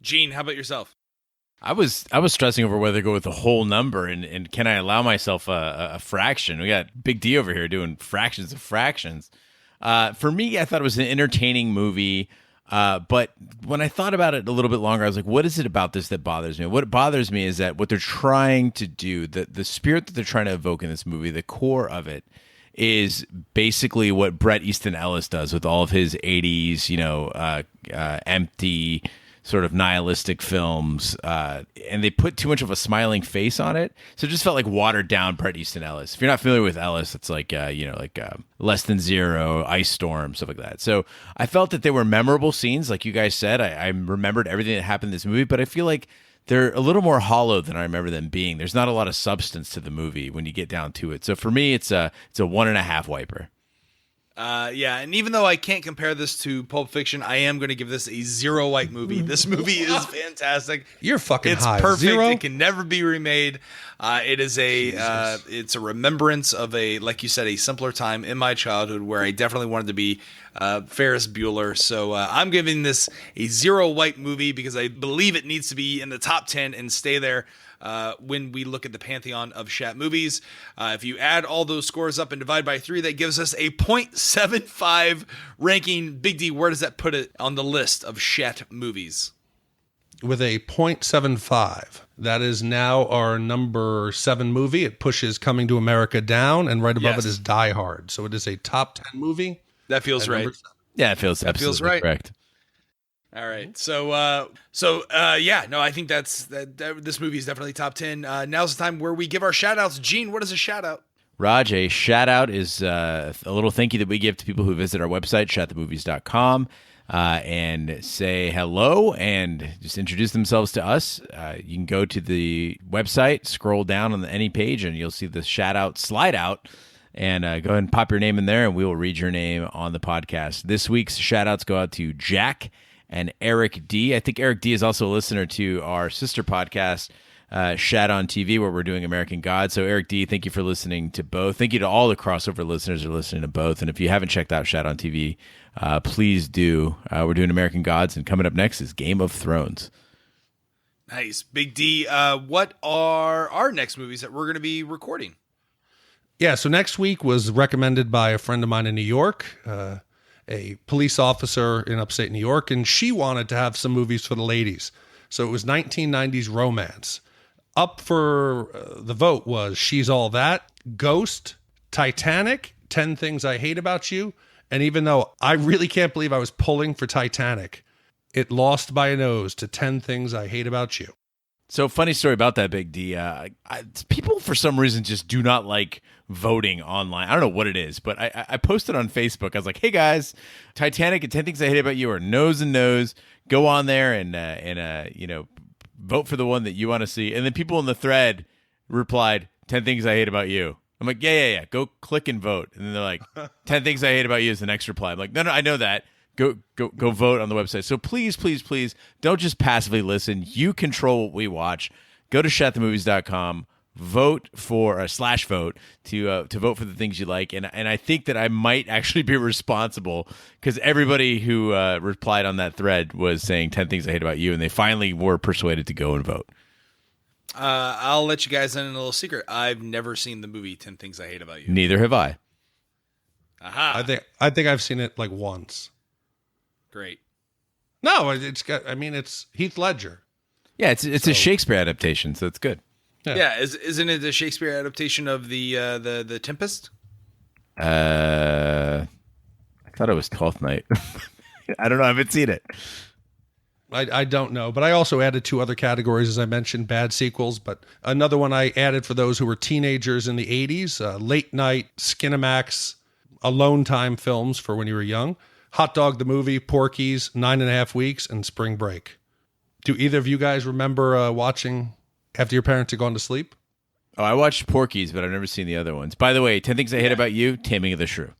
Gene, how about yourself? I was stressing over whether to go with the whole number and can I allow myself a fraction? We got Big D over here doing fractions of fractions. For me, I thought it was an entertaining movie. But when I thought about it a little bit longer, I was like, what is it about this that bothers me? What bothers me is that what they're trying to do, the spirit that they're trying to evoke in this movie, the core of it is basically what Bret Easton Ellis does with all of his 80s, empty sort of nihilistic films, and they put too much of a smiling face on it, so it just felt like watered down Bret Easton Ellis. If you're not familiar with Ellis, it's like Less Than Zero, Ice Storm, stuff like that. So I felt that they were memorable scenes, like you guys said. I remembered everything that happened in this movie, but I feel like they're a little more hollow than I remember them being. There's not a lot of substance to the movie when you get down to it. So for me, it's a 1.5 wiper. Yeah, and even though I can't compare this to Pulp Fiction, I am going to give this a 0 white movie. This movie is fantastic. You're fucking it's high. Perfect. 0? It can never be remade. It is it's a remembrance of like you said, a simpler time in my childhood where I definitely wanted to be Ferris Bueller. So I'm giving this a 0 white movie because I believe it needs to be in the top 10 and stay there. When we look at the pantheon of Shat movies. If you add all those scores up and divide by 3, that gives us a 0.75 ranking. Big D, where does that put it on the list of Shat movies? With a 0.75. That is now our number 7 movie. It pushes Coming to America down, and right above it is Die Hard. So it is a top 10 movie. That feels right. Yeah, it feels absolutely right. Correct. All right. I think that this movie is definitely top 10. Now's the time where we give our shout outs. Gene, what is a shout out? Raj, a shout out is a little thank you that we give to people who visit our website, shatthemovies.com, and say hello and just introduce themselves to us. You can go to the website, scroll down on any page, and you'll see the shout out slide out. And go ahead and pop your name in there, and we will read your name on the podcast. This week's shout outs go out to Jack and Eric D. I think Eric D is also a listener to our sister podcast, Shat on TV, where we're doing American Gods. So Eric D, thank you for listening to both. Thank you to all the crossover listeners who are listening to both. And if you haven't checked out Shat on TV, please do. We're doing American Gods, and coming up next is Game of Thrones. Nice. Big D, what are our next movies that we're going to be recording? Yeah, so next week was recommended by a friend of mine in New York, a police officer in upstate New York, and she wanted to have some movies for the ladies. So it was 1990s romance. Up for the vote was She's All That, Ghost, Titanic, 10 Things I Hate About You, and even though I really can't believe I was pulling for Titanic, it lost by a nose to 10 Things I Hate About You. So funny story about that, Big D. People, for some reason, just do not like voting online. I don't know what it is, but I posted on Facebook. I was like, hey, guys, Titanic and 10 Things I Hate About You are nose and nose. Go on there and vote for the one that you want to see. And then people in the thread replied, 10 Things I Hate About You. I'm like, yeah. Go click and vote. And then they're like, 10 Things I Hate About You is the next reply. I'm like, no, I know that. Go vote on the website. So please don't just passively listen. You control what we watch. Go to shatthemovies.com, vote for /vote to vote for the things you like. And I think that I might actually be responsible because everybody who replied on that thread was saying 10 Things I Hate About You, and they finally were persuaded to go and vote. I'll let you guys in a little secret. I've never seen the movie 10 Things I Hate About You. Neither have I. Aha. I think I've seen it like once. Great. No, it's Heath Ledger. Yeah, it's a Shakespeare adaptation, so it's good. Yeah, isn't it a Shakespeare adaptation of the Tempest? I thought it was 12th Night. I don't know. I haven't seen it. I don't know, but I also added 2 other categories, as I mentioned, bad sequels. But another one I added for those who were teenagers in the 80s, late night, Skinamax, alone time films for when you were young, Hot Dog the Movie, Porky's, 9.5 Weeks, and Spring Break. Do either of you guys remember watching after your parents had gone to sleep? Oh, I watched Porky's, but I've never seen the other ones. By the way, 10 Things I Hate About You, Taming of the Shrew.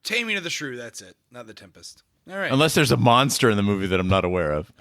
Taming of the Shrew, that's it. Not The Tempest. All right. Unless there's a monster in the movie that I'm not aware of.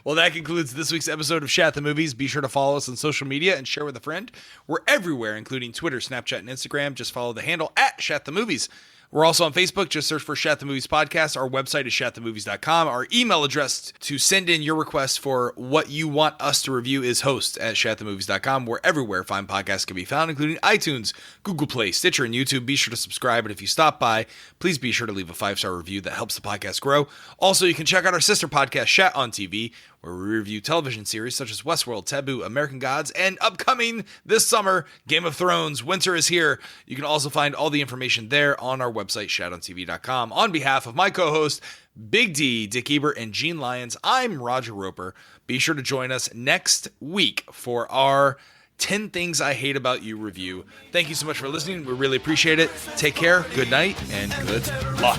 Well, that concludes this week's episode of Shat the Movies. Be sure to follow us on social media and share with a friend. We're everywhere, including Twitter, Snapchat, and Instagram. Just follow the handle @Shat the Movies. We're also on Facebook. Just search for Shat the Movies Podcast. Our website is shatthemovies.com. Our email address to send in your requests for what you want us to review is host@shatthemovies.com. We're everywhere fine podcasts can be found, including iTunes, Google Play, Stitcher, and YouTube. Be sure to subscribe. And if you stop by, please be sure to leave a 5-star review. That helps the podcast grow. Also, you can check out our sister podcast, Shat on TV, where we review television series such as Westworld, Taboo, American Gods, and upcoming this summer, Game of Thrones. Winter is here. You can also find all the information there on our website, shatontv.com. On behalf of my co-host, Big D, Dick Ebert, and Gene Lyons, I'm Roger Roper. Be sure to join us next week for our 10 Things I Hate About You review. Thank you so much for listening. We really appreciate it. Take care, good night, and good luck.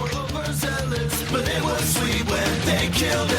But it was sweet when they killed